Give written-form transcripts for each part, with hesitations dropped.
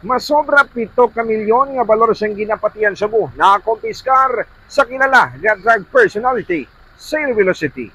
Masobra 7 ka milyon nga balor siyang ginapatian sa Cebu na kumpiskar sa kilala nga drug personality sa Iloilo City.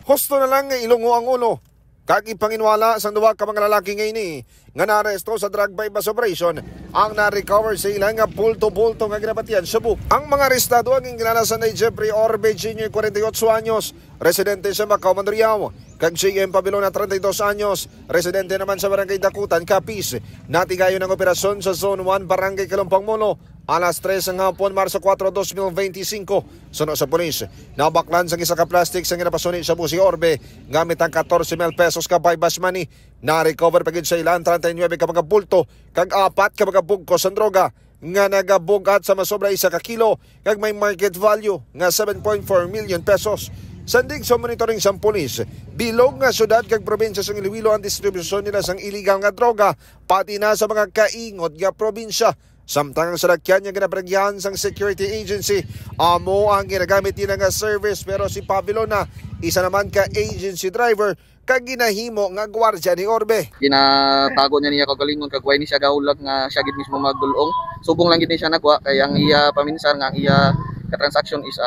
Husto na lang nga ilungo ang ulo. Kag ipanginwala sang duwa ka mga lalaki ngayon nga naaresto sa drug bypass operation ang na-recover sa ilang nga pulto-pulto nga ginapatian sa Cebu. Ang mga arestado ang inglalasan ay Jeffrey Orbe Jr. 48 anyos, residente sa Macau, Mandurriao. Kag JM Pabilon na 32 anyos, residente naman sa Barangay Dakutan, Capiz. Natigayon ang operasyon sa Zone 1, Barangay Kalumpang Molo. Alas 3 ng hapon, Marso 4, 2025. Suno sa pulis, nabaklan sa isa ka plastic sa ginapasuni sa busi Orbe gamit ang 14,000 pesos ka bypass money. Na-recover pagid sa ilan 39 ka mga bulto kag 4 ka mga bugkos ang droga nga nagabugat sa masobra 1 ka kilo kag may market value nga 7.4 million pesos. Sandig sa monitoring sa pulis, bilog nga syudad kag probinsya sa Iloilo ang distribusyon nila sang illegal nga droga pati na sa mga kaingot nga probinsya. Samtang ang salakyan niya ginapragyahan sang security agency, amo ang ginagamit nila nga service pero si Pabilona, isa naman ka agency driver, kag ginahimo nga gwardya ni Orbe. Ginatago niya niya kagalingon kag way ni siya gahulak nga siya gid mismo magdulong. Subong lang gid ni siya nagwa kay ang iya paminsar nga ang iya ka transaction is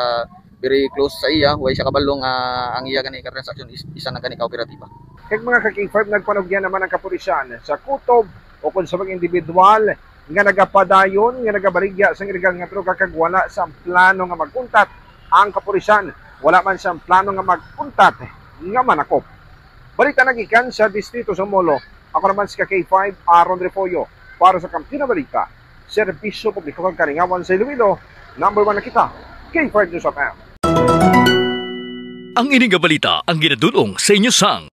very close sa iya, way siya kabalong ang iya gani ka transaction is isa na gani ka operatiba. Kag mga ka-K5 nagpanugyan naman ang kapulisan sa kutob o kung sa mga individual nga nagapadayon, nga nagabarigya sa illegal nga droga kag wala sa plano nga magkuntat ang kapulisan. Wala man sa plano nga magkuntat nga manakop. Balita nagikan sa Distrito sa Molo. Ako naman si K5 Aaron Refollo para sa Kampiyon na Balita, Serbisyo Publiko kag Kalingawan sa Iloilo. Number 1 na kita, K5 News FM. Ang ining balita ang ginadulong sa inyo sang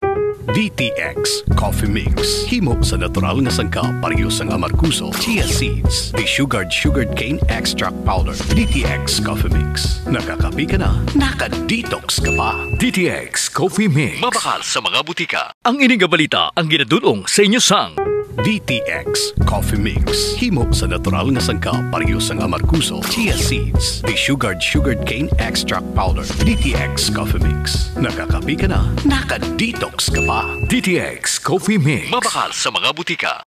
DTX Coffee Mix. Himo sa natural nga sangka pareho sang amarkuso, chia seeds, sugared cane extract powder. DTX Coffee Mix. Nakakapi ka na, naka-detox ka pa. DTX Coffee Mix. Mabakal sa mga butika. Ang ining balita ang ginadulong sa inyo sang DTX Coffee Mix. Himo sa natural nga sangka pareho sang amarkuso, chia seeds, sugared cane extract powder. DTX Coffee Mix. Nakakapi ka na, naka-detox ka pa. DTX Coffee Mix. Mabakal sa mga butika.